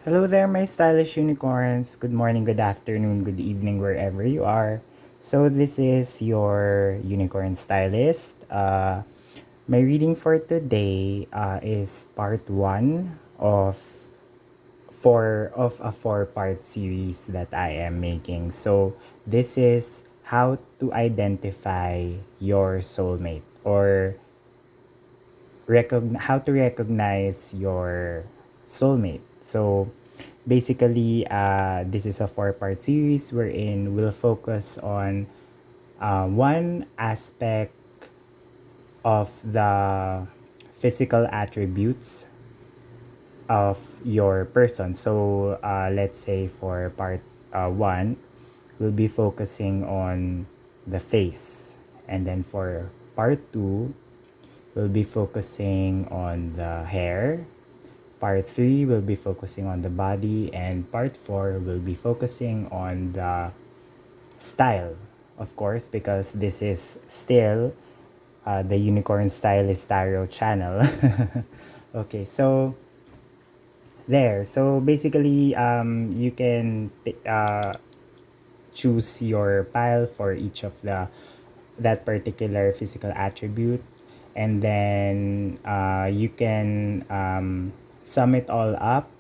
Hello there, my stylish unicorns. Good morning, good afternoon, good evening, wherever you are. So, this is your Unicorn Stylist. My reading for today is part one of a four-part series that I am making. So, this is how to identify your soulmate or how to recognize your soulmate. So basically, this is a four-part series wherein we'll focus on one aspect of the physical attributes of your person. So let's say for part one, we'll be focusing on the face. And then for part two, we'll be focusing on the hair. Part 3 will be focusing on the body, and part 4 will be focusing on the style, of course, because this is still the Unicorn Stylist Tarot channel. Okay, so there. So basically, you can choose your pile for each of the that particular physical attribute, and then you can sum it all up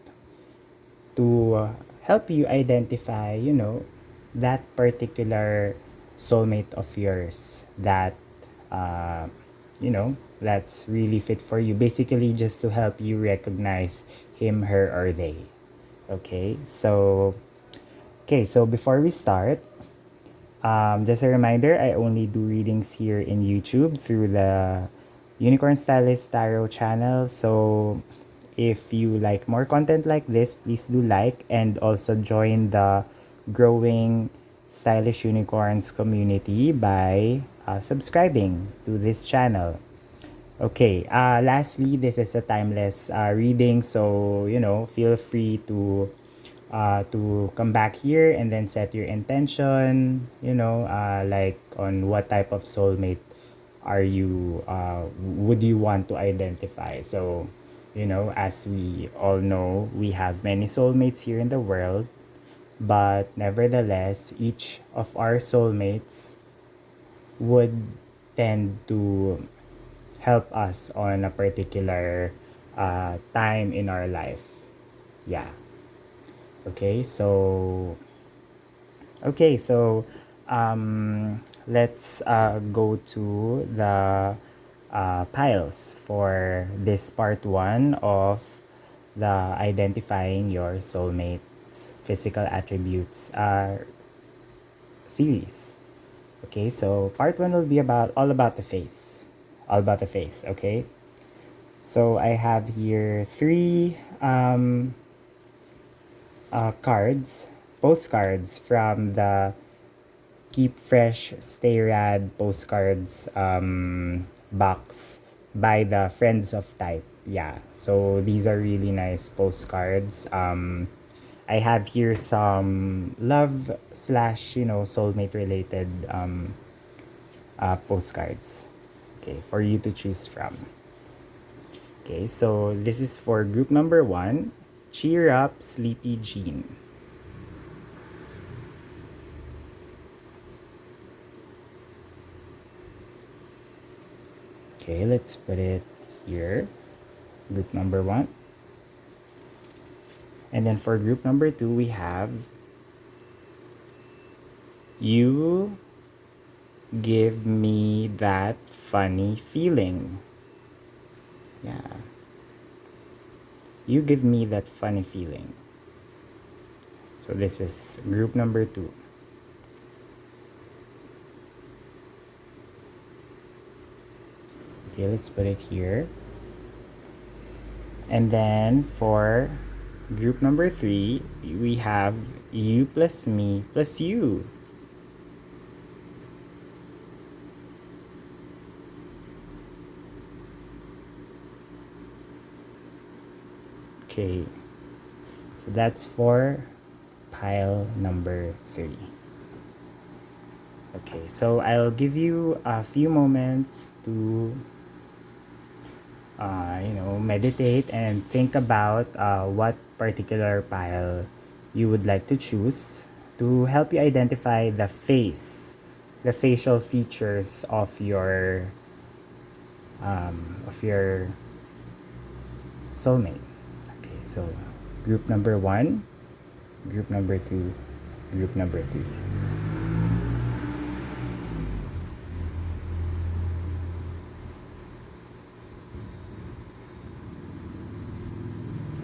to help you identify, that particular soulmate of yours that, uh, that's really fit for you. Basically, just to help you recognize him, her, or they. Okay, so before we start, just a reminder, I only do readings here in YouTube through the Unicorn Stylist Tarot channel. So if you like more content like this, please do like and also join the growing Stylish Unicorns community by subscribing to this channel. Okay, lastly, this is a timeless reading, so feel free to come back here and then set your intention, like on what type of soulmate are you would you want to identify. So as we all know, we have many soulmates here in the world, but nevertheless each of our soulmates would tend to help us on a particular time in our life. Yeah. Okay, so let's go to the piles for this part one of the identifying your soulmate's physical attributes series. Okay, so part one will be about all about the face. All about the face, okay? So I have here three cards, postcards from the Keep Fresh, Stay Rad postcards box by the Friends of Type. Yeah, so these are really nice postcards. I have here some love slash, soulmate related postcards. Okay, for you to choose from. Okay, so this is for group number one. Cheer up, Sleepy Jean. Okay, let's put it here. Group number one. And then for group number two, we have You Give Me That Funny Feeling. Yeah. You give me that funny feeling. So this is group number two. Okay, let's put it here. And then for group number three, we have You plus Me plus You. Okay, so that's for pile number three. Okay, so I'll give you a few moments to meditate and think about what particular pile you would like to choose to help you identify the facial features of your soulmate. Okay, so group number one, group number two, group number three.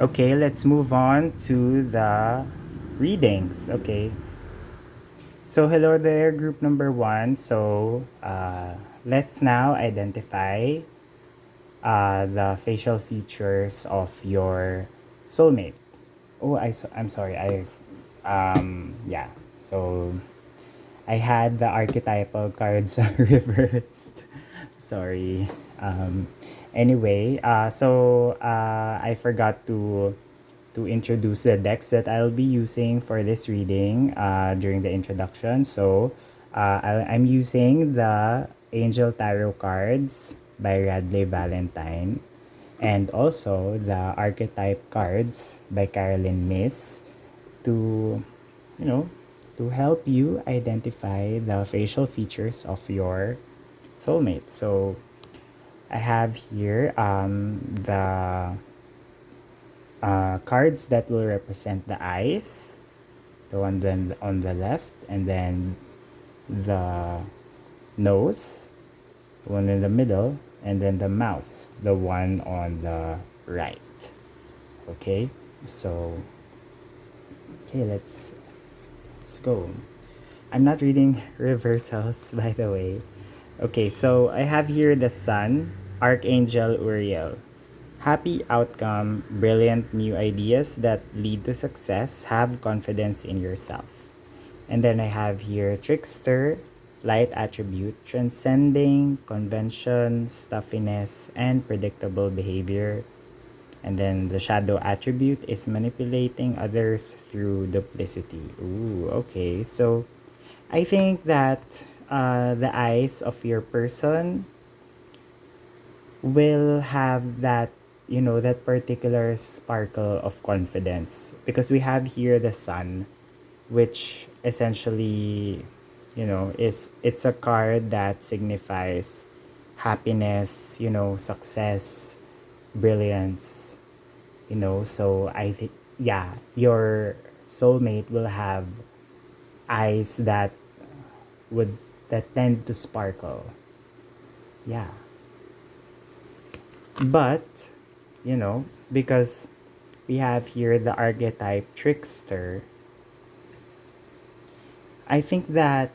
Okay, let's move on to the readings. Okay, so hello there, group number one. So let's now identify the facial features of your soulmate. Oh, I'm sorry. Yeah. So I had the archetypal cards reversed. Sorry. Um, I forgot to introduce the decks that I'll be using for this reading during the introduction. So I'm using the Angel Tarot cards by Radley Valentine and also the Archetype cards by Carolyn Miss to, you know, to help you identify the facial features of your soulmate. So I have here the cards that will represent the eyes, the one then on the left, and then the nose, the one in the middle, and then the mouth, the one on the right. Okay, so let's go. I'm not reading reversals, by the way. Okay, so I have here the Sun, Archangel Uriel. Happy outcome, brilliant new ideas that lead to success, have confidence in yourself. And then I have here Trickster, light attribute, transcending convention, stuffiness, and predictable behavior. And then the shadow attribute is manipulating others through duplicity. Ooh, okay. So I think that the eyes of your person will have that, that particular sparkle of confidence because we have here the sun, which essentially, is it's a card that signifies happiness, success, brilliance, so I think, yeah, your soulmate will have eyes would that tend to sparkle. Yeah. But, because we have here the archetype trickster, I think that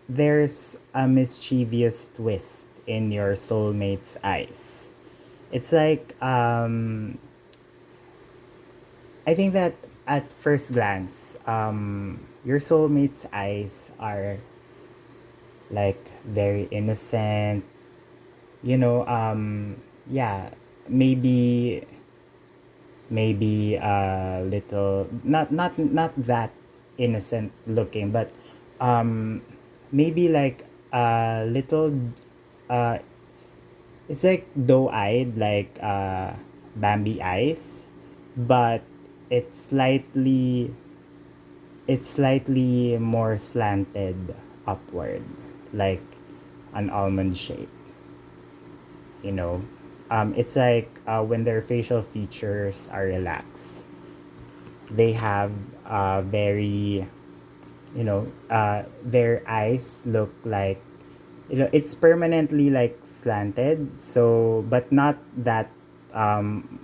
there's a mischievous twist in your soulmate's eyes. It's like, I think that at first glance, your soulmate's eyes are like very innocent, yeah, maybe a little, not that innocent looking, but maybe like a little, uh it's like doe-eyed, like Bambi eyes, but it's slightly more slanted upward, like an almond shape, you know. It's like when their facial features are relaxed, they have very, their eyes look like, it's permanently like slanted, so but not that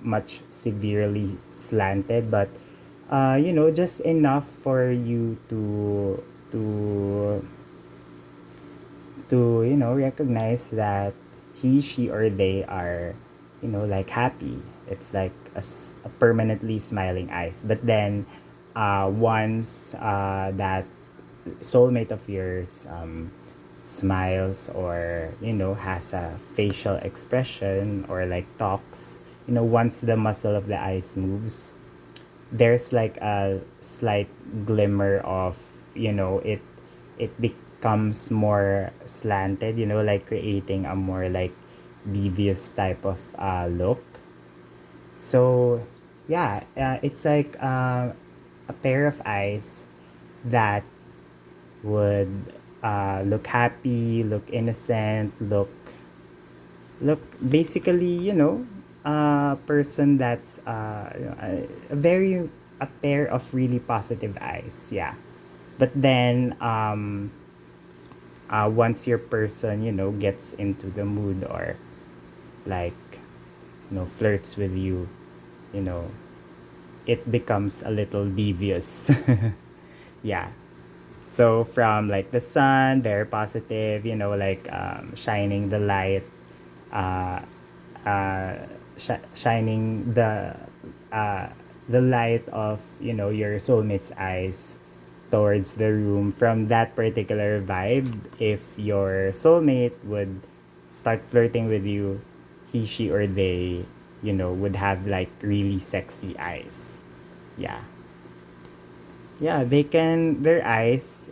much severely slanted, but just enough for you to recognize that he, she, or they are, like happy. It's like a permanently smiling eyes. But then once that soulmate of yours smiles, or has a facial expression, or like talks, once the muscle of the eyes moves, there's like a slight glimmer of, it becomes more slanted, like creating a more like devious type of look. So yeah, it's like a pair of eyes that would look happy, look innocent, look basically, a person that's a very a pair of really positive eyes. Yeah, but then once your person, gets into the mood or like, flirts with you, you know, it becomes a little devious. Yeah. So from like the sun, very positive, like shining the light, uh, uh, shining uh, the light of your soulmate's eyes towards the room. From that particular vibe, if your soulmate would start flirting with you, he, she, or they, would have like really sexy eyes. Yeah. Yeah, their eyes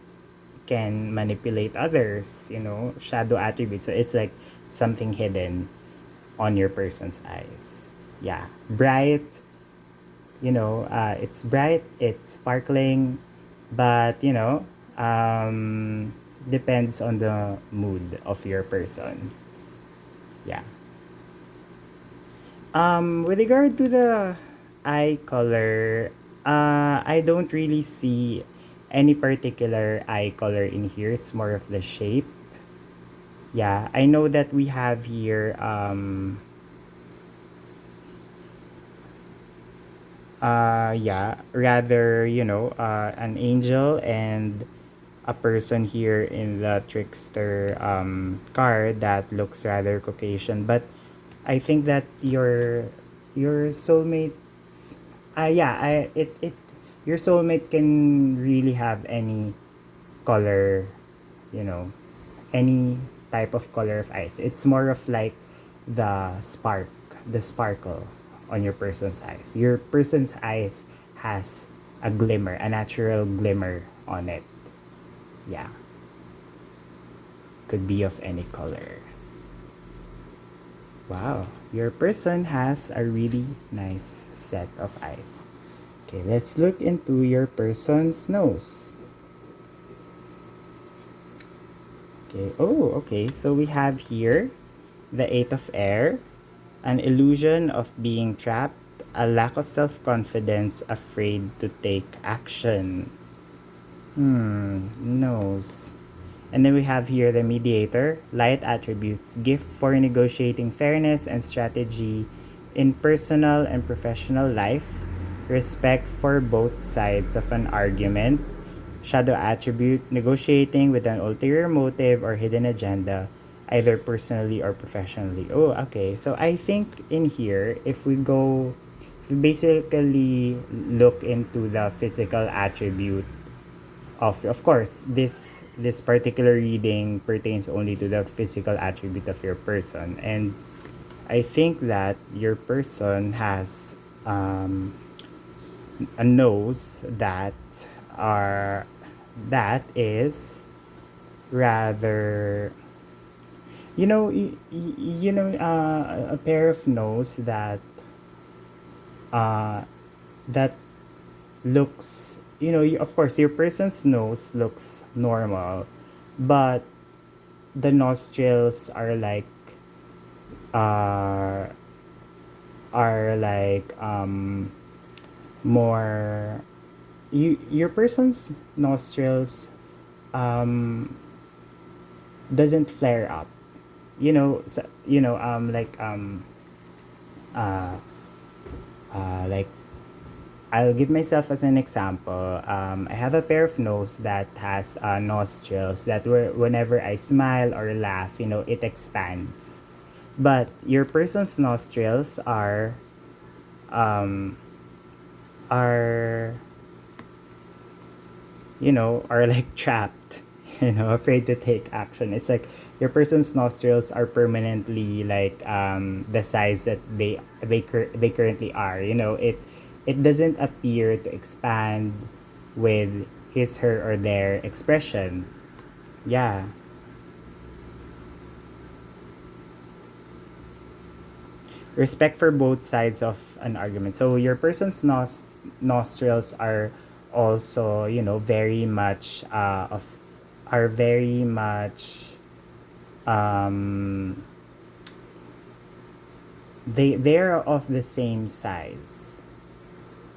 can manipulate others, shadow attributes. So it's like something hidden on your person's eyes. Yeah. Bright, it's bright, it's sparkling, but, depends on the mood of your person. Yeah. With regard to the eye color, I don't really see any particular eye color in here. It's more of the shape. Yeah, I know that we have here yeah, rather, an angel and a person here in the trickster card that looks rather Caucasian. But I think that your soulmates yeah, your soulmate can really have any color, you know, any type of color of eyes. It's more of like the spark, the sparkle on your person's eyes. Your person's eyes has a glimmer, a natural glimmer on it. Yeah, could be of any color. Wow, your person has a really nice set of eyes. Okay, let's look into your person's nose. Okay, oh, okay, so we have here the Eight of Air, an illusion of being trapped, a lack of self confidence, afraid to take action. Nose. And then we have here the mediator, light attributes, gift for negotiating fairness and strategy in personal and professional life, respect for both sides of an argument, shadow attribute, negotiating with an ulterior motive or hidden agenda, either personally or professionally. Oh, okay. So I think in here, if we basically look into the physical attribute of course this particular reading pertains only to the physical attribute of your person, and I think that your person has a nose are that is rather a pair of nose uh that looks, of course your person's nose looks normal, but the nostrils uh are like more, your person's nostrils um doesn't flare up, so, uh like I'll give myself as an example. I have a pair of nose that has nostrils that whenever I smile or laugh, it expands. But your person's nostrils um, are are like trapped, afraid to take action. It's like your person's nostrils are permanently like the size that they currently are. It doesn't appear to expand with his, her, or their expression. Yeah. respect for both sides of an argument. So your person's nostrils are also, very much are very much um they're of the same size.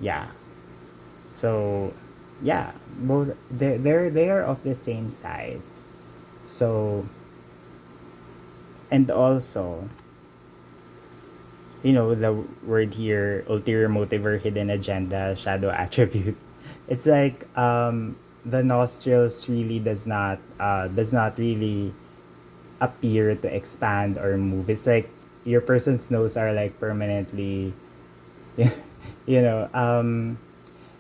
Yeah. So yeah, both they are of the same size. So, and also, the word here, ulterior motive or hidden agenda, shadow attribute. It's like the nostrils really does not really appear to expand or move. It's like your person's nose are like permanently, you know,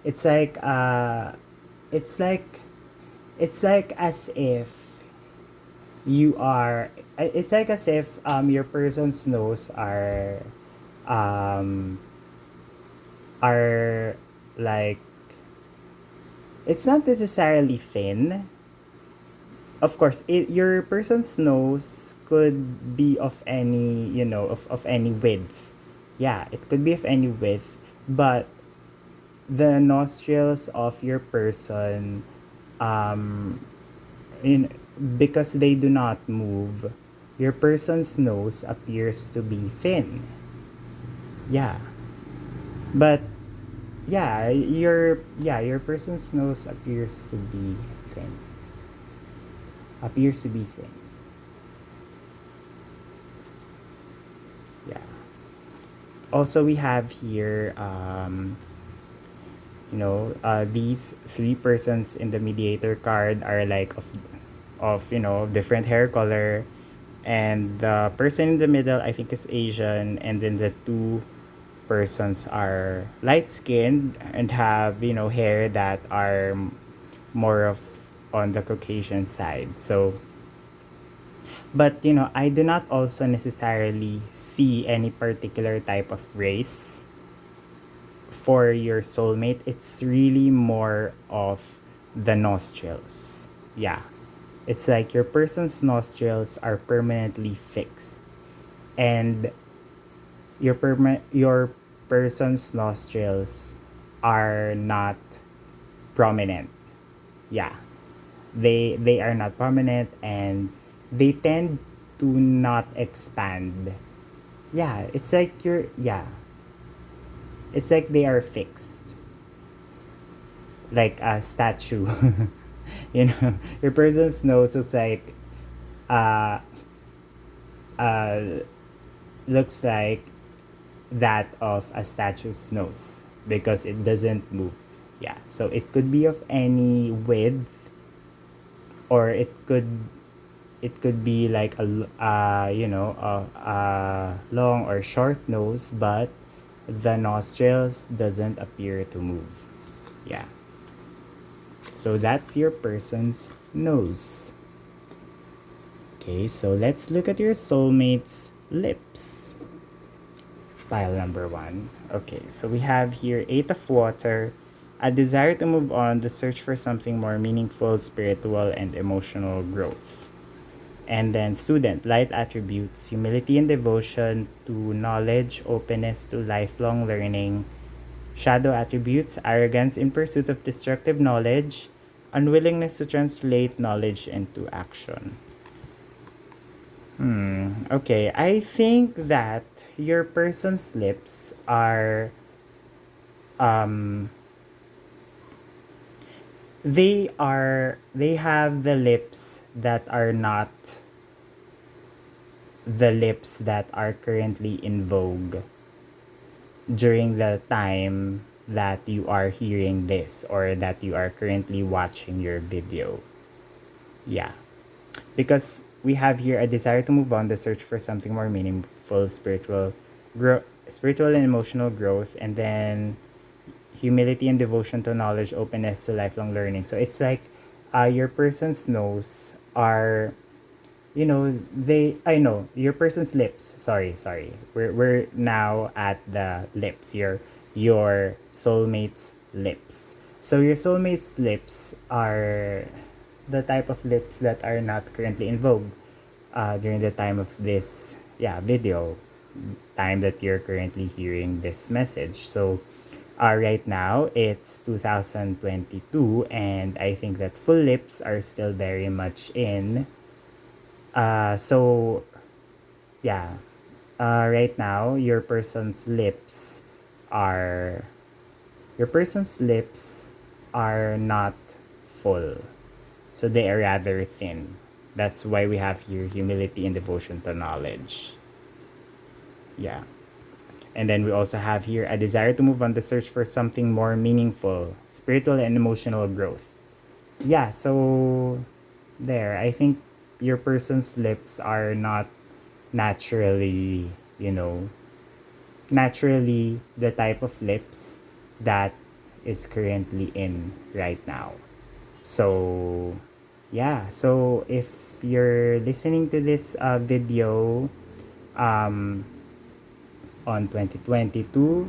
it's like it's like it's like as if you are it's like as if your person's nose um are like, it's not necessarily thin. Of course, your person's nose could be of any, of any width. Yeah, it could be of any width, but the nostrils of your person, um in because they do not move, your person's nose appears to be thin. Yeah. But your person's nose appears to be thin. Yeah. Also, we have here these three persons in the mediator card are like of different hair color, and the person in the middle I think is Asian, and then the two persons are light skinned and have hair that are more of on the Caucasian side. So, but I do not also necessarily see any particular type of race for your soulmate. It's really more of the nostrils. Yeah. It's like your person's nostrils are permanently fixed, and your person's nostrils are not prominent. Yeah. They are not prominent, and they tend to not expand. Yeah, it's like they are fixed, like a statue. Your person's nose uh uh looks like that of a statue's nose because it doesn't move. Yeah, so it could be of any width, or it could be like a long or short nose, but the nostrils doesn't appear to move. Yeah. So that's your person's nose. Okay, so let's look at your soulmate's lips. Pile number one. Okay, so we have here Eight of Water, a desire to move on, the search for something more meaningful, spiritual, and emotional growth. And then Student, light attributes, humility and devotion to knowledge, openness to lifelong learning. Shadow attributes, arrogance in pursuit of destructive knowledge, unwillingness to translate knowledge into action. Okay, I think that your person's lips are um they have the lips that are not the lips that are currently in vogue during the time that you are hearing this or that you are currently watching your video. Yeah. Because we have here a desire to move on, the search for something more meaningful, spiritual and emotional growth, and then humility and devotion to knowledge, openness to lifelong learning. So it's like your person's nose are, I know your person's lips. Sorry. We're now at the lips. Your soulmate's lips. So your soulmate's lips are the type of lips that are not currently in vogue during the time of this video. time that you're currently hearing this message. So, right now it's 2022, and I think that full lips are still very much in. So, yeah, right now are your person's lips are not full, so they are rather thin. That's why we have here humility and devotion to knowledge. Yeah. And then we also have here a desire to move on the search for something more meaningful, spiritual and emotional growth. Yeah, so there. I think your person's lips are not naturally, you know, naturally the type of lips that is currently in right now. So, yeah. So if you're listening to this video um, on 2022,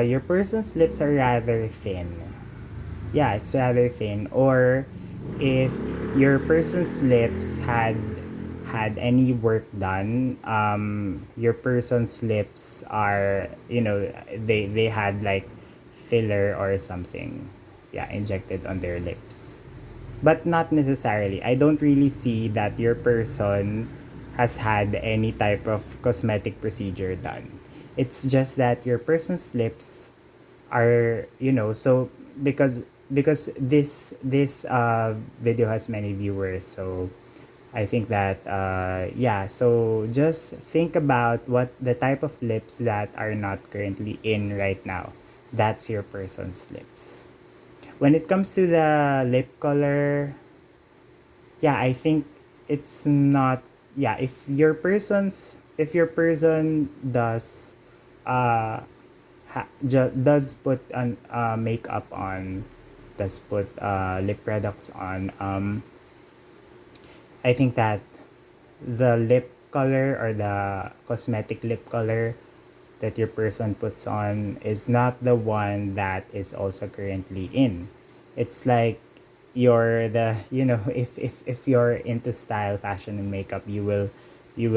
your person's lips are rather thin. Yeah, it's rather thin. Or if your person's lips had any work done, your person's lips are, they had like filler or something, yeah, injected on their lips. But not necessarily. I don't really see that your person has had any type of cosmetic procedure done. It's just that your person's lips are, so because this video has many viewers, so I think that yeah, so just think about what the type of lips that are not currently in right now. That's your person's lips. When it comes to the lip color, yeah, I think it's not, yeah, if your person does does put an makeup on, does put lip products on, I think that the lip color or the cosmetic lip color that your person puts on is not the one that is also currently in. It's like you're the, if you're into style, fashion and makeup, you will you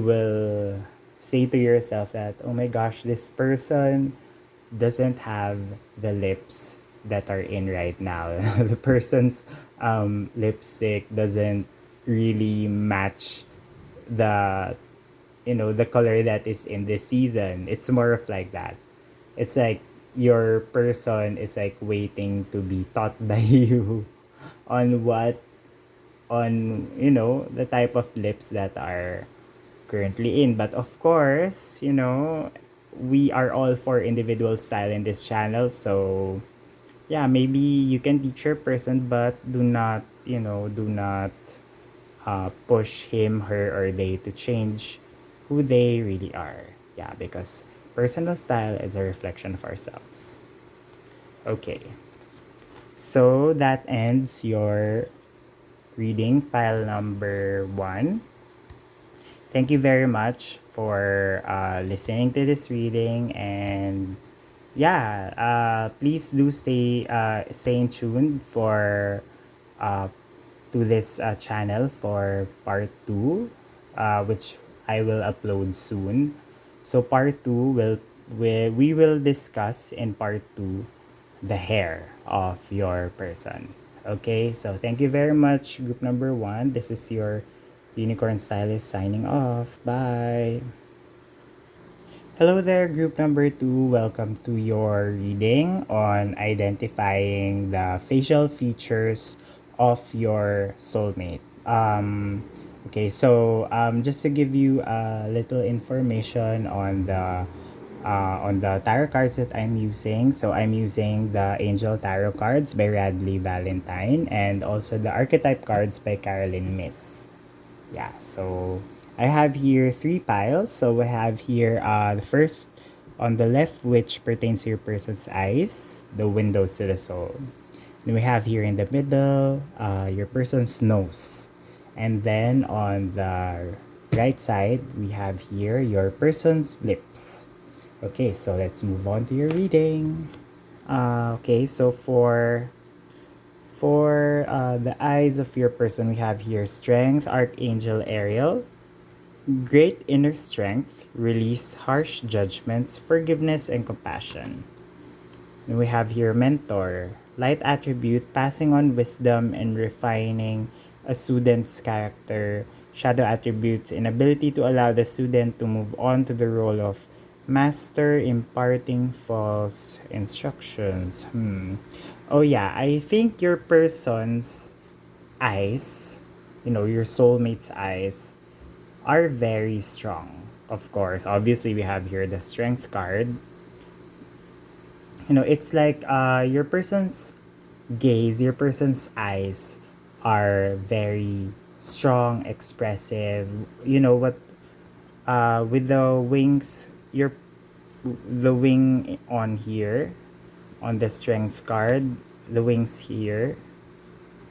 will say to yourself that, oh my gosh, this person doesn't have the lips that are in right now. The person's lipstick doesn't really match the, the color that is in this season. It's more of like that. It's like your person is like waiting to be taught by you on what, on, the type of lips that are currently in. But of course, we are all for individual style in this channel. So yeah, maybe you can teach your person, but do not push him, her, or they to change who they really are. Yeah, because personal style is a reflection of ourselves. Okay, so that ends your reading, pile number 1. Thank you very much for listening to this reading, and yeah, please do stay in tune for uh, to this channel for part 2, which I will upload soon. So part 2 we will discuss in part 2 the hair of your person. Okay, so thank you very much, group number 1. This is your Unicorn Stylist signing off. Bye. Hello there, group number 2. Welcome to your reading on identifying the facial features of your soulmate. Okay, so just to give you a little information on the tarot cards that I'm using. So I'm using the Angel Tarot cards by Radley Valentine, and also the Archetype cards by Carolyn Miss. Yeah, so I have here 3 piles. So we have here the first on the left, which pertains to your person's eyes, the windows to the soul. Then we have here in the middle your person's nose. And then on the right side, we have here your person's lips. Okay, so let's move on to your reading. Okay, so for the eyes of your person, we have here Strength, Archangel Ariel. Great inner strength, release harsh judgments, forgiveness, and compassion. And we have here mentor, light attribute, passing on wisdom and refining a student's character. Shadow attributes, inability to allow the student to move on to the role of master, imparting false instructions. Oh yeah, I think your person's eyes, your soulmate's eyes, are very strong. Of course, obviously we have here the strength card. It's like your person's gaze, your person's eyes are very strong, expressive. You know what? With the wings, your the wing on here, on the strength card, the wings here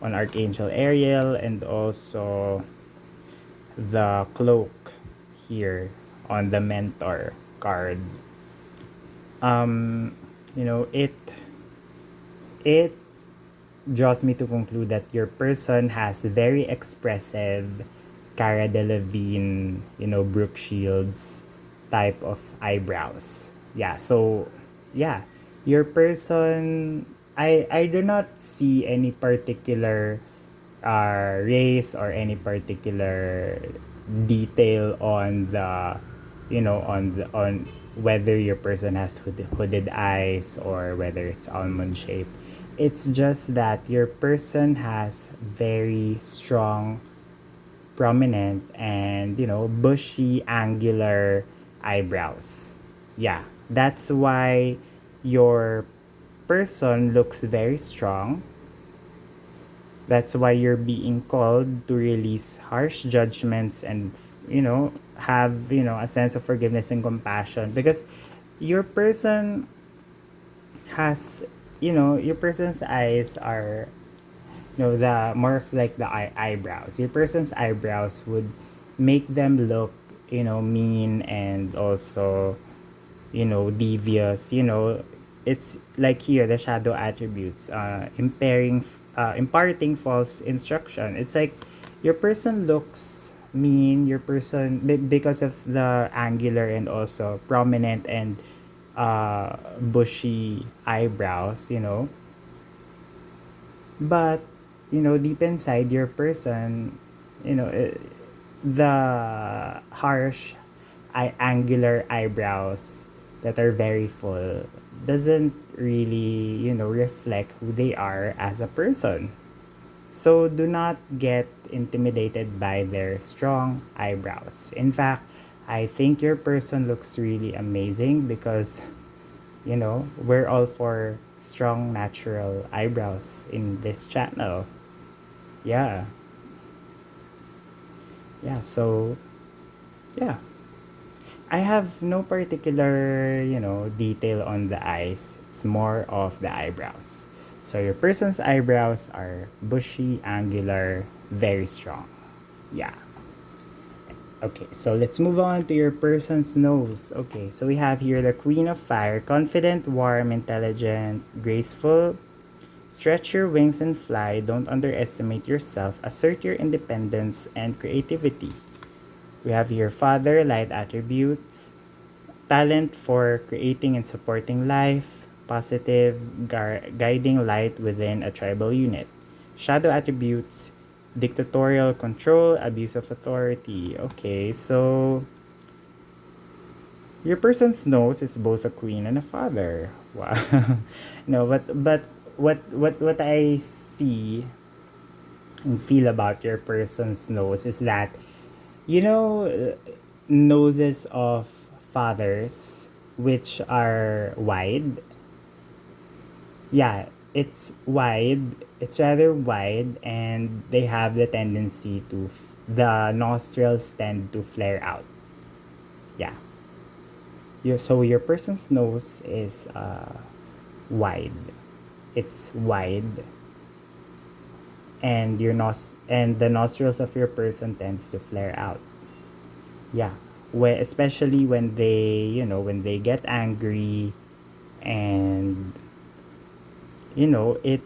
on Archangel Ariel, and also the cloak here on the mentor card. Um, it draws me to conclude that your person has very expressive Cara Delevingne, Brooke Shields type of eyebrows. Yeah, so yeah, your person, I do not see any particular race or any particular detail on the on whether your person has hooded eyes or whether it's almond shaped. It's just that your person has very strong, prominent, and bushy, angular eyebrows. Yeah, that's why your person looks very strong. That's why you're being called to release harsh judgments and, have, a sense of forgiveness and compassion, because your person has, your person's eyes are, the more of like the eyebrows. Your person's eyebrows would make them look, mean and also, devious. It's like here the shadow attributes, imparting false instruction. It's like your person looks mean, your person because of the angular and also prominent and bushy eyebrows, but deep inside your person, the harsh angular eyebrows that are very full doesn't really, reflect who they are as a person. So do not get intimidated by their strong eyebrows. In fact, I think your person looks really amazing because, we're all for strong natural eyebrows in this channel. Yeah. Yeah, so yeah. I have no particular, detail on the eyes. It's more of the eyebrows. So your person's eyebrows are bushy, angular, very strong. Yeah. Okay, so let's move on to your person's nose. Okay, so we have here the Queen of Fire, confident, warm, intelligent, graceful. Stretch your wings and fly. Don't underestimate yourself. Assert your independence and creativity. We have your father, light attributes, talent for creating and supporting life, positive, guiding light within a tribal unit. Shadow attributes, dictatorial control, abuse of authority. Okay, so your person's nose is both a queen and a father. Wow. No, but what I see and feel about your person's nose is that, you know noses of fathers which are wide. Yeah, it's rather wide, and they have the tendency to the nostrils tend to flare out. Yeah, so your person's nose is wide. It's wide, and and the nostrils of your person tends to flare out. Yeah, especially when they get angry, and it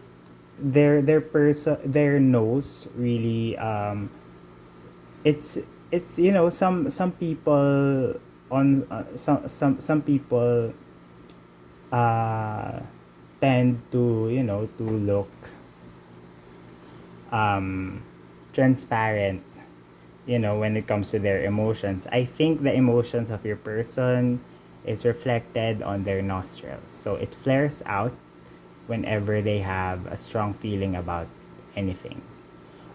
their nose really, it's it's some people on some people uh tend to to look um transparent when it comes to their emotions. I think the emotions of your person is reflected on their nostrils, so it flares out whenever they have a strong feeling about anything.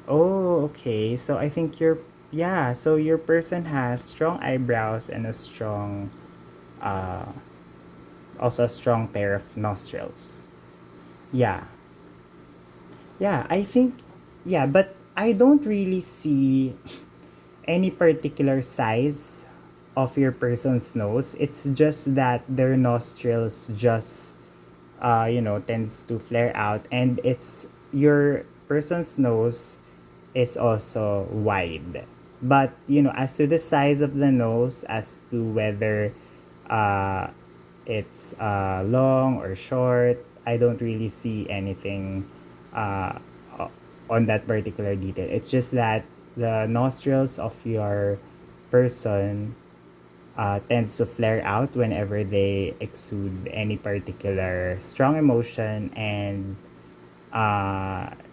Oh, okay. So I think yeah, so your person has strong eyebrows and a strong uh also a strong pair of nostrils. Yeah. Yeah, I think yeah, but I don't really see any particular size of your person's nose. It's just that their nostrils just tends to flare out, and it's your person's nose is also wide. But as to the size of the nose, as to whether uh, it's long or short, I don't really see anything uh, on that particular detail. It's just that the nostrils of your person tends to flare out whenever they exude any particular strong emotion, and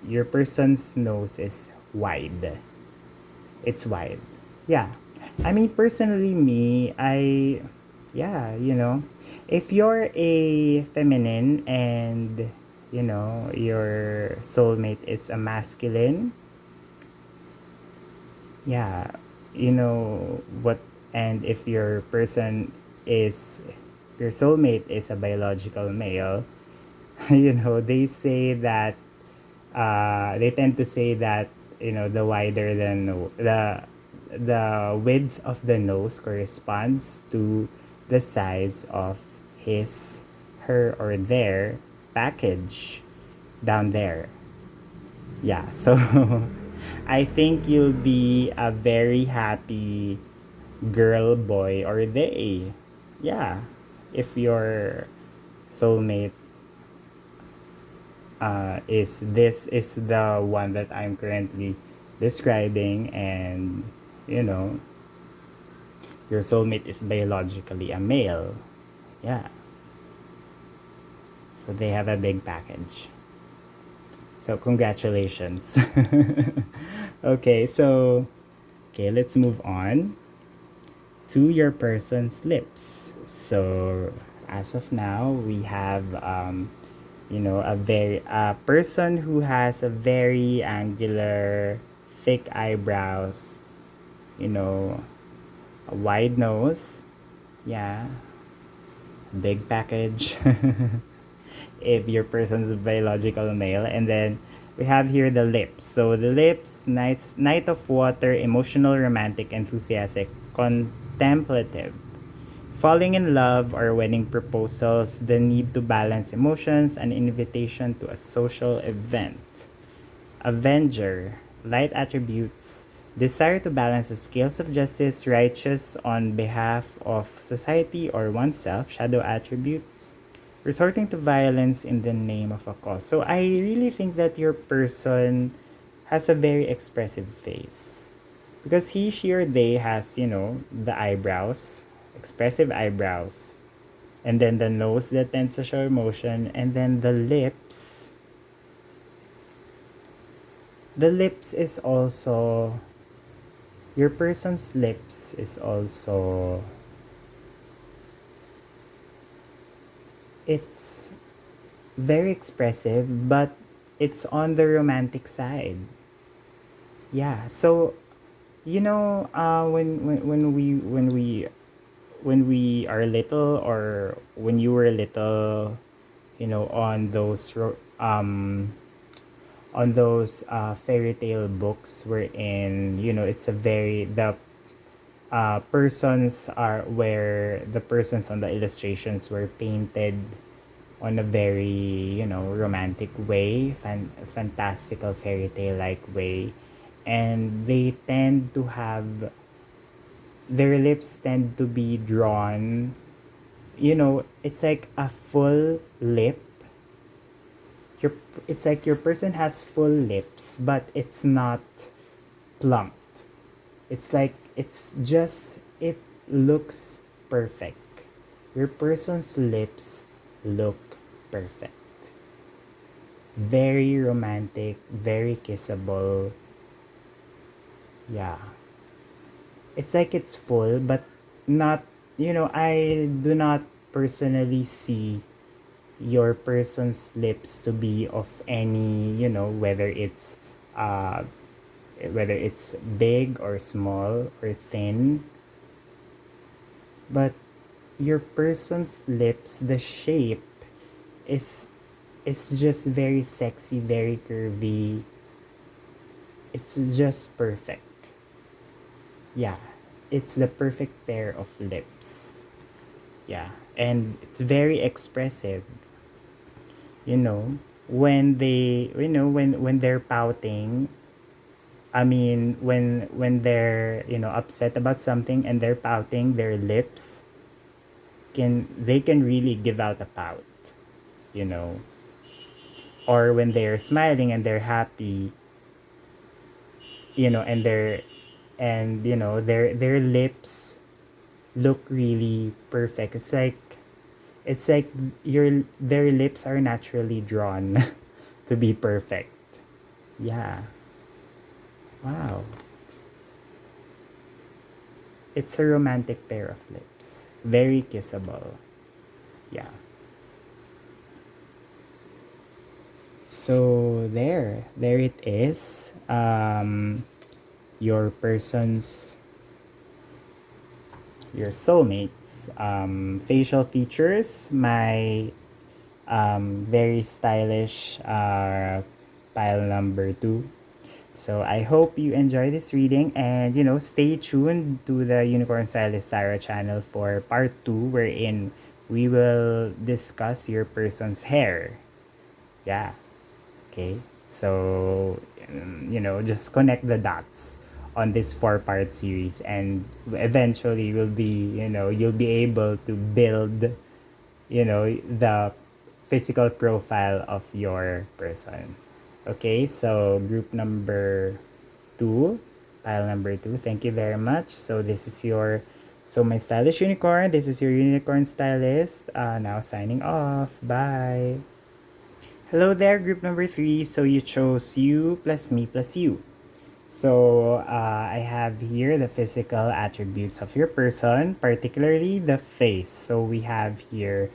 your person's nose is wide. It's wide. Yeah. I mean, personally, yeah, if you're a feminine and, your soulmate is a masculine, yeah, what, and if your person is, your soulmate is a biological male, they say that they tend to say that the wider than the width of the nose corresponds to the size of his, her, or their package down there. Yeah, so I think you'll be a very happy girl, boy, or they. Yeah, if your soulmate is the one that I'm currently describing, and you know your soulmate is biologically a male. Yeah, so they have a big package. So congratulations. Okay, so okay, let's move on to your person's lips. So as of now, we have a person who has a very angular, thick eyebrows, a wide nose, yeah, big package. If your person's a biological male, and then we have here the lips. So the lips, night of water, emotional, romantic, enthusiastic, contemplative. Falling in love or wedding proposals, the need to balance emotions, an invitation to a social event. Avenger, light attributes, desire to balance the scales of justice, righteous on behalf of society or oneself, shadow attribute, resorting to violence in the name of a cause. So I really think that your person has a very expressive face. Because he, she, or they has, the eyebrows, expressive eyebrows, and then the nose that tends to show emotion, and then the lips. The lips is also, your person's lips is also, it's very expressive, but it's on the romantic side. Yeah, so when we are little, or when you were little, on those fairy tale books, wherein it's a very the persons are where the persons on the illustrations were painted on a very romantic way, fantastical fairy tale like way, and they tend to have, their lips tend to be drawn, it's like a full lip. your it's like your person has full lips, but it's not plumped. It's like it looks perfect. Your person's lips look perfect. Very romantic, very kissable. Yeah. It's like it's full, but not, I do not personally see your person's lips to be of any, uh, whether it's big or small or thin, but your person's lips, the shape is just very sexy, very curvy. It's just perfect. Yeah, it's the perfect pair of lips. Yeah, and it's very expressive. You know, when they're pouting. I mean, when they're upset about something and they're pouting, their lips can really give out a pout. You know, or when they're smiling and they're happy. And their lips look really perfect. It's like their lips are naturally drawn to be perfect. Yeah. Wow. It's a romantic pair of lips. Very kissable. Yeah. So there it is. Your person's your soulmates facial features. My very stylish pile number two. So I hope you enjoy this reading, and stay tuned to the Unicorn Stylist Sarah channel for part 2, wherein we will discuss your person's hair. Yeah. Okay. So just connect the dots on this 4-part series, and eventually you'll be able to build the physical profile of your person. Okay, so group number 2, pile number 2, thank you very much. So this is your my stylish unicorn. This is your unicorn stylist. Now signing off. Bye. Hello there, group number 3. So you chose you plus me plus you. So I have here the physical attributes of your person, particularly the face. So we have here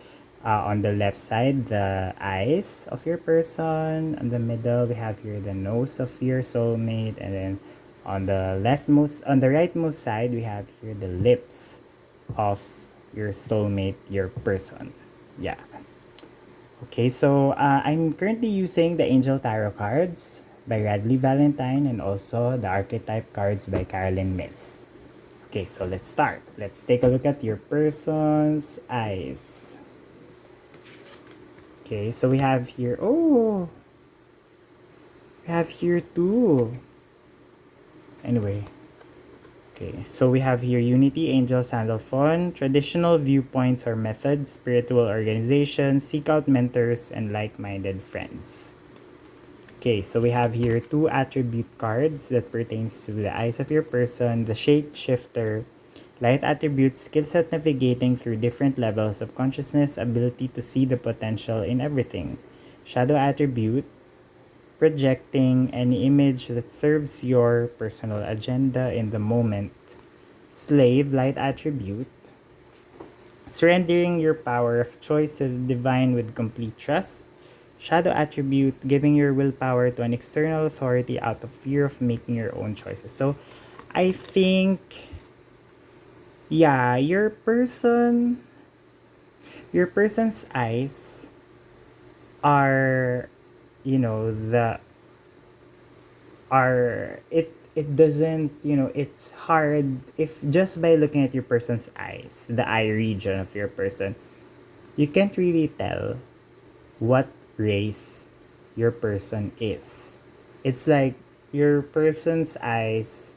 on the left side the eyes of your person. On the middle, we have here the nose of your soulmate, and then on the rightmost side, we have here the lips of your soulmate, your person. Yeah. Okay, so I'm currently using the Angel Tarot cards by Radley Valentine, and also the Archetype cards by Carolyn Miss. Okay, so let's start. Let's take a look at your person's eyes. Okay, so we have here, we have here two. Anyway, okay, so we have here Unity, Angel, Sandalphon, traditional viewpoints or methods, spiritual organization, seek out mentors, and like-minded friends. Okay, so we have here 2 attribute cards that pertains to the eyes of your person, the shapeshifter, light attributes, skills at navigating through different levels of consciousness, ability to see the potential in everything, shadow attribute, projecting any image that serves your personal agenda in the moment, slave, light attribute, surrendering your power of choice to the divine with complete trust, shadow attribute, giving your willpower to an external authority out of fear of making your own choices. So I think, yeah, your person's eyes are, the are it doesn't, it's hard if just by looking at your person's eyes, the eye region of your person, you can't really tell what race your person is. It's like your person's eyes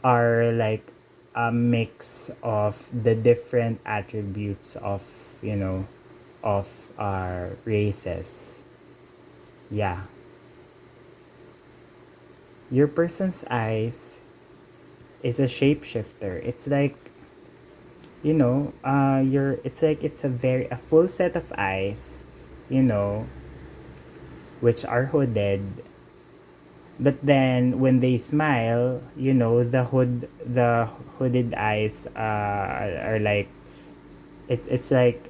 are like a mix of the different attributes of, our races. Yeah. Your person's eyes is a shapeshifter. It's like, it's like it's a full set of eyes, you know, which are hooded. But then when they smile, the hooded eyes are like it's like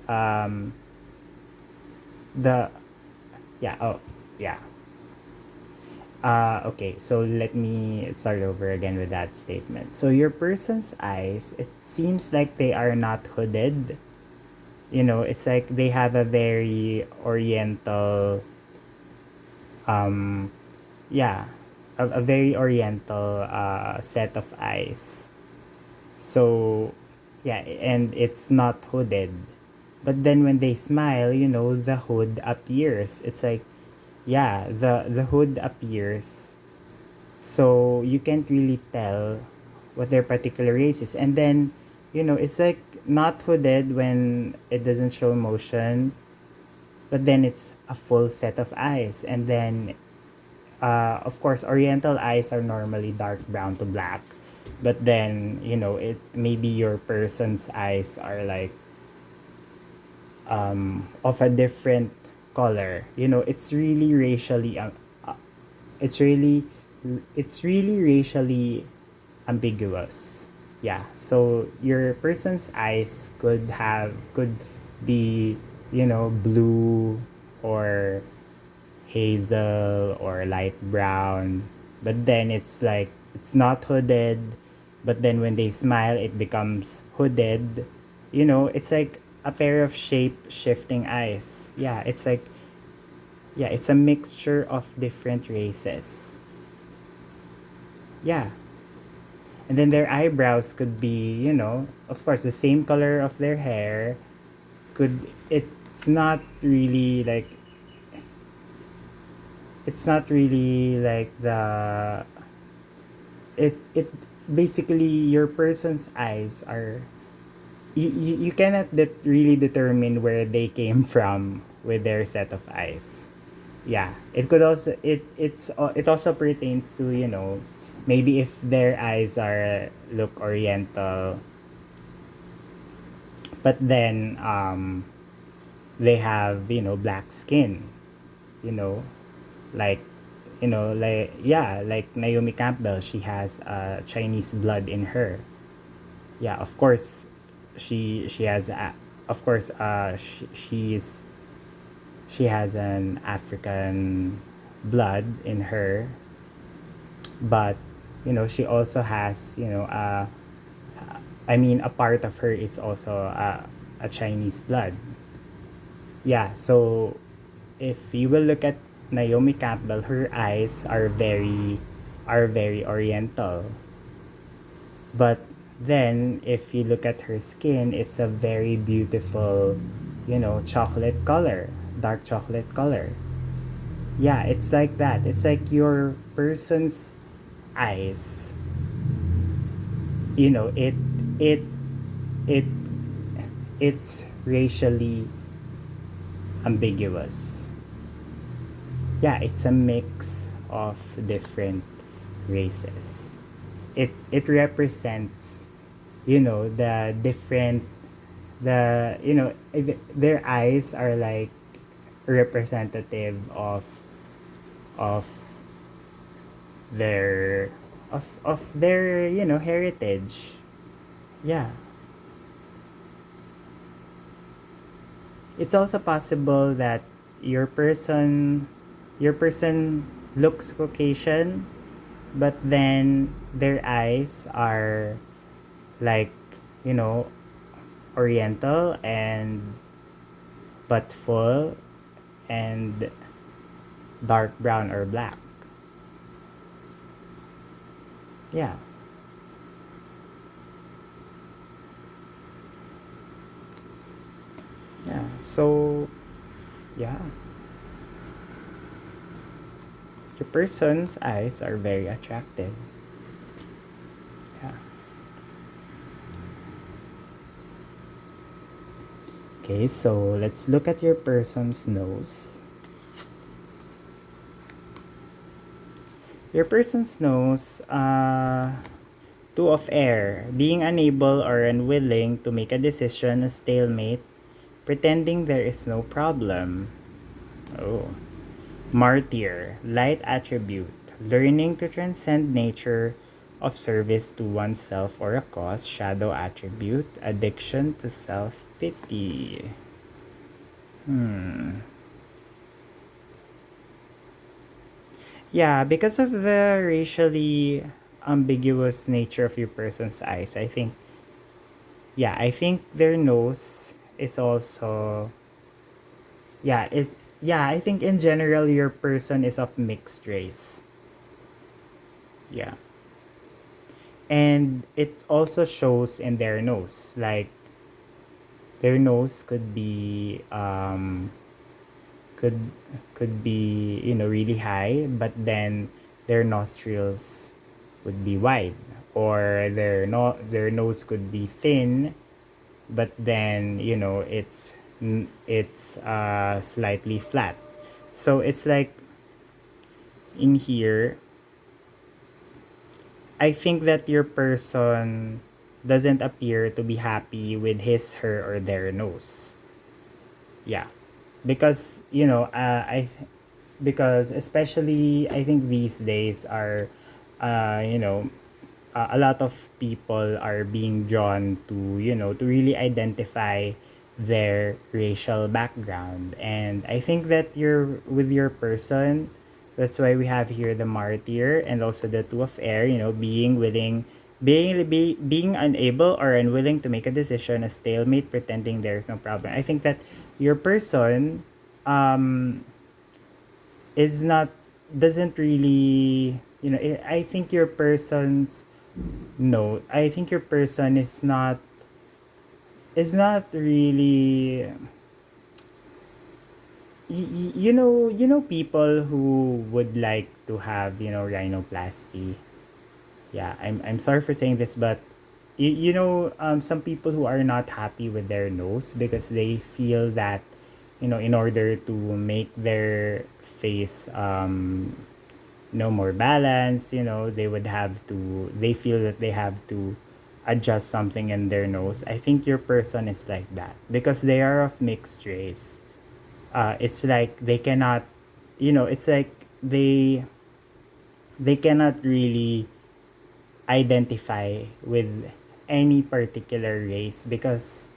the yeah, oh, yeah. Okay, so let me start over again with that statement. So your person's eyes, it seems like they are not hooded. It's like they have a very oriental, um, yeah, a very oriental set of eyes. So, yeah, and it's not hooded. But then when they smile, the hood appears. It's like, yeah, the hood appears. So you can't really tell what their particular race is. And then, it's like not hooded when it doesn't show motion, but then it's a full set of eyes. And then, of course, Oriental eyes are normally dark brown to black. But then, it maybe your person's eyes are like of a different color. It's really racially it's really it's really racially ambiguous. Yeah. So your person's eyes could be, blue or hazel or light brown. But then it's like it's not hooded. But then when they smile it becomes hooded. It's like a pair of shape shifting eyes. Yeah, it's like yeah, it's a mixture of different races. Yeah. And then their eyebrows could be, of course, the same color of their hair. It's not really like the it basically your person's eyes are you cannot really determine where they came from with their set of eyes. Yeah, it could also it also pertains to, maybe if their eyes are look oriental, but then they have, black skin, you know like yeah, like Naomi Campbell, she has Chinese blood in her. Yeah, of course, she has of course she has an African blood in her, but she also has, I mean, a part of her is also a Chinese blood. Yeah, so if you will look at Naomi Campbell, her eyes are very oriental. But then if you look at her skin, it's a very beautiful, chocolate color, dark chocolate color. Yeah, it's like that. It's like your person's eyes. It it it it's racially ambiguous. Yeah, it's a mix of different races. It represents, the different their eyes are like representative of their their, heritage. Yeah. It's also possible that your person your person looks Caucasian, but then their eyes are like, you know, oriental and but full and dark brown or black. Yeah. Yeah. So, yeah. Your person's eyes are very attractive. Yeah. Okay, so let's look at your person's nose. Your person's nose, Two of air, being unable or unwilling to make a decision, a stalemate, pretending there is no problem. Oh. Martyr, light attribute, learning to transcend nature of service to oneself or a cause, shadow attribute, addiction to self-pity. Yeah, because of the racially ambiguous nature of your person's eyes, I think their nose is also, yeah, I think in general your person is of mixed race. Yeah. And it also shows in their nose. Like their nose could could be, really high, but then their nostrils would be wide, or their nose could be thin, but then, it's slightly flat. So it's like in here, I think that your person doesn't appear to be happy with his, her, or their nose. Yeah, because because especially I think these days are, uh, you know, a lot of people are being drawn to, to really identify their racial background. And I think that you're with your person, that's why we have here the martyr and also the two of air, being willing, being unable or unwilling to make a decision, a stalemate, pretending there's no problem. I think that your person um is not doesn't really, I think your person's no, I think your person is not really, people who would like to have, rhinoplasty. Yeah, I'm sorry for saying this, but some people who are not happy with their nose because they feel that, in order to make their face no more balance, they feel that they have to adjust something in their nose. I think your person is like that because they are of mixed race. It's like they cannot, it's like they cannot really identify with any particular race because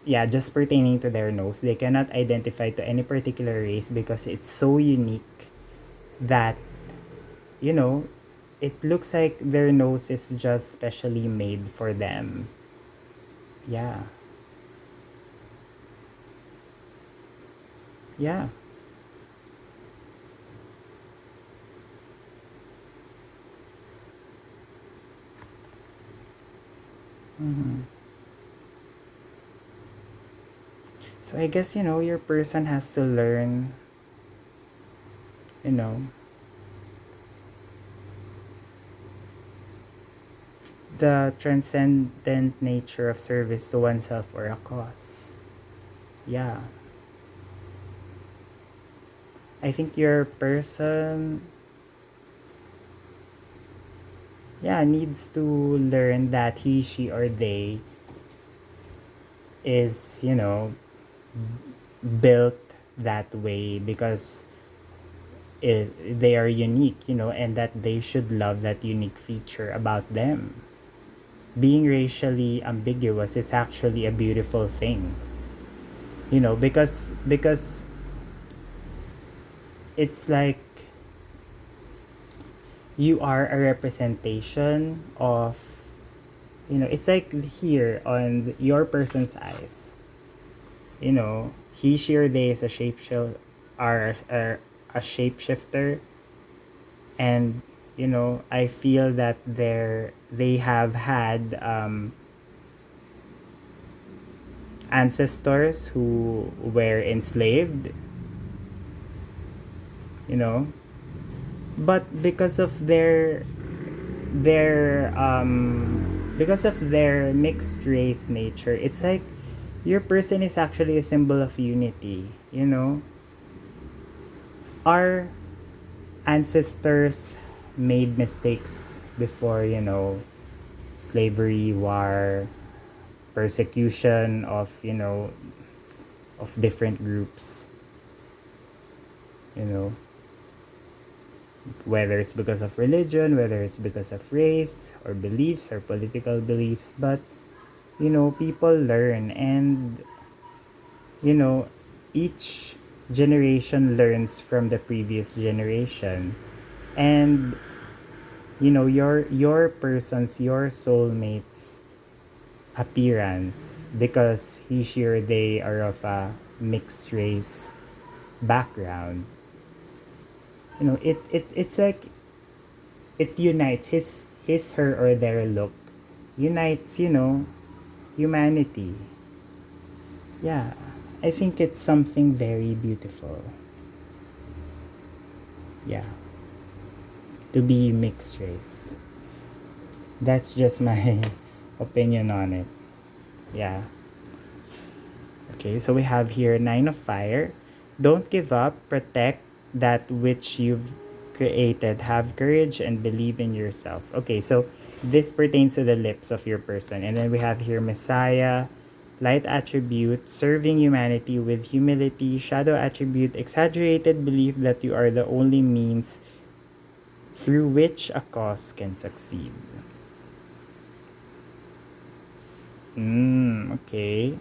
yeah, just pertaining to their nose, they cannot identify to any particular race because it's so unique that, you know it looks like their nose is just specially made for them. Yeah. Yeah. Hmm. So I guess, your person has to learn, you know the transcendent nature of service to oneself or a cause. Yeah. I think your person, yeah, needs to learn that he, she, or they is, built that way because they are unique, and that they should love that unique feature about them. Being racially ambiguous is actually a beautiful thing, because it's like you are a representation of, it's like here on your person's eyes, he, she, or they is a a shapeshifter. And, I feel that they have had ancestors who were enslaved, you know but because of their mixed race nature, it's like your person is actually a symbol of unity. Our ancestors made mistakes before, slavery, war, persecution of, of different groups, you know, whether it's because of religion, whether it's because of race or beliefs or political beliefs. But, people learn, and, you know, each generation learns from the previous generation. And, your soulmates appearance, because he, she, or they are of a mixed race background, it's like it unites his, her, or their look unites, humanity. Yeah, I think it's something very beautiful. Yeah, to be mixed race. That's just my opinion on it. Yeah. Okay, so we have here Nine of Fire. Don't give up, protect that which you've created. Have courage and believe in yourself. Okay, so this pertains to the lips of your person. And then we have here Messiah, light attribute, serving humanity with humility, shadow attribute, exaggerated belief that you are the only means through which a cause can succeed. Okay.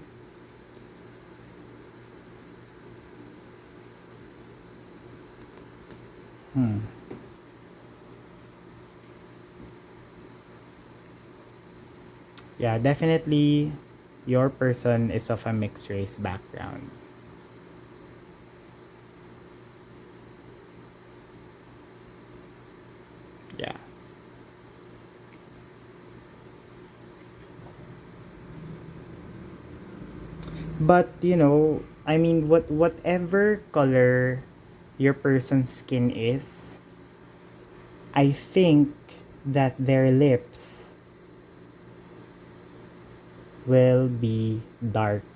Yeah, definitely your person is of a mixed race background. Yeah. But, I mean, whatever color your person's skin is, I think that their lips will be darker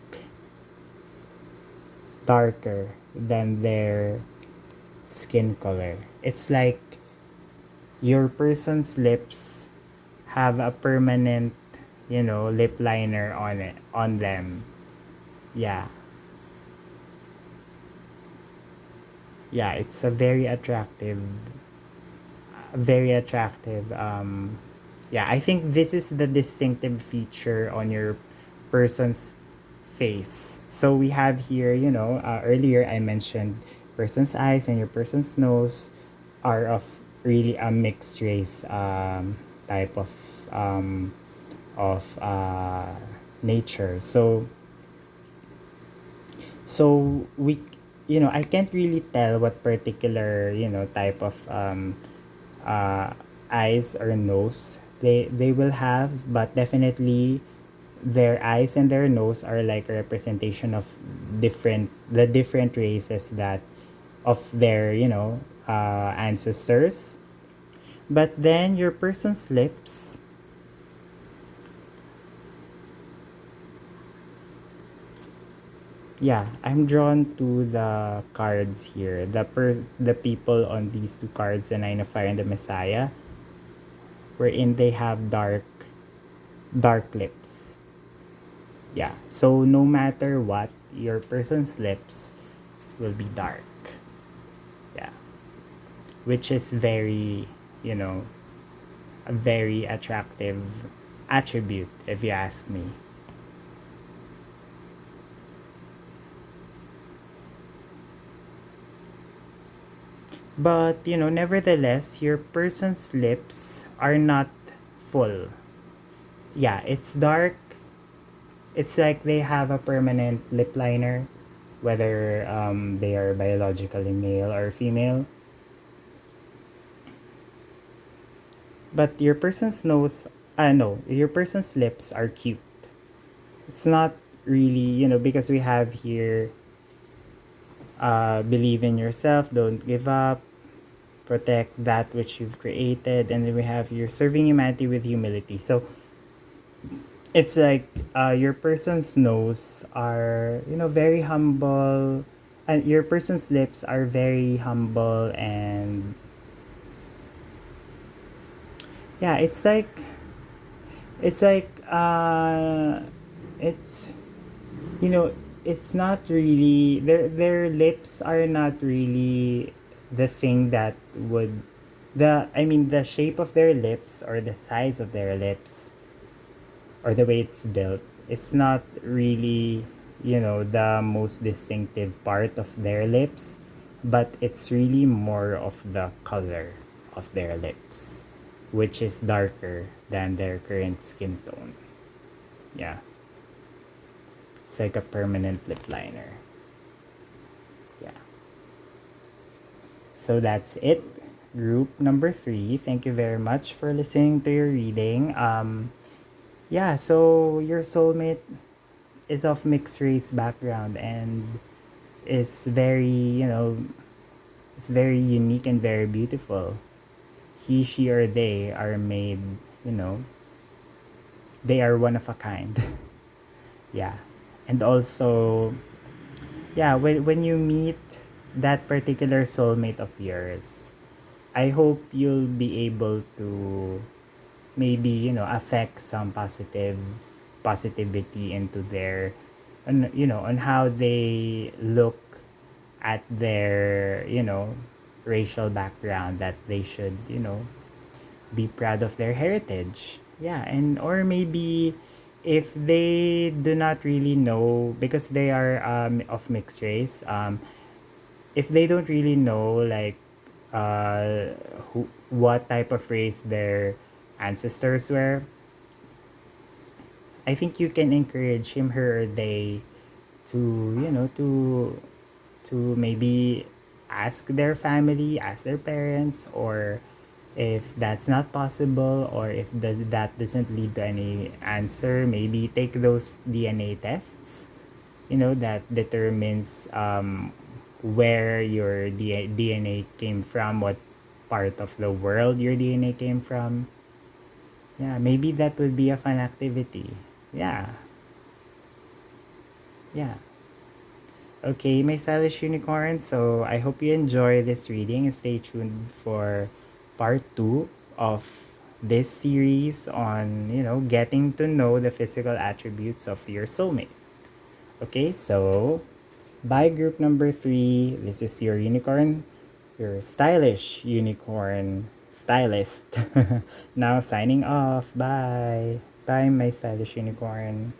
than their skin color. It's like your person's lips have a permanent, lip liner on them. Yeah. Yeah, it's a very attractive. Yeah, I think this is the distinctive feature on your person's face. So we have here, earlier I mentioned person's eyes and your person's nose are of really a mixed race type of nature. So we, I can't really tell what particular, type of uh, eyes or nose they will have, but definitely their eyes and their nose are like a representation of different races that of their, ancestors. But then your person's lips, yeah, I'm drawn to the cards here. The people on these two cards, the Nine of Fire and the Messiah, wherein they have dark lips. Yeah. So no matter what, your person's lips will be dark. Yeah. Which is very, a very attractive attribute, if you ask me. But, nevertheless, your person's lips are not full. Yeah, it's dark. It's like they have a permanent lip liner, whether they are biologically male or female. But your person's nose, no, your person's lips are cute. It's not really, because we have here, believe in yourself, don't give up, protect that which you've created, and then we have here serving humanity with humility. So it's like your person's nose are, very humble, and your person's lips are very humble and Yeah, it's like it's you know it's not really their lips are not really the thing that would the I mean the shape of their lips or the size of their lips or the way it's built, it's not really, the most distinctive part of their lips, but it's really more of the color of their lips, which is darker than their current skin tone. Yeah, it's like a permanent lip liner. Yeah. So that's it. Group number three. Thank you very much for listening to your reading. Yeah, so your soulmate is of mixed race background and is it's very unique and very beautiful. He, she, or they are made, you know, they are one of a kind. Yeah. And also, yeah, when you meet that particular soulmate of yours, I hope you'll be able to maybe, affect some positivity into their, on how they look at their, racial background, that they should, be proud of their heritage. Yeah, and or maybe if they do not really know because they are of mixed race, if they don't really know like what type of race their ancestors were, I think you can encourage him, her, or they to to maybe ask their family, ask their parents, or if that's not possible, or if that doesn't lead to any answer, maybe take those DNA tests, that determines where your DNA came from, what part of the world your DNA came from. Yeah, maybe that would be a fun activity. Yeah, yeah. Okay, my stylish unicorn. So I hope you enjoy this reading and stay tuned for part two of this series on, getting to know the physical attributes of your soulmate. Okay, so bye, group number three. This is your unicorn, your stylish unicorn stylist. Now signing off. Bye. Bye, my stylish unicorn.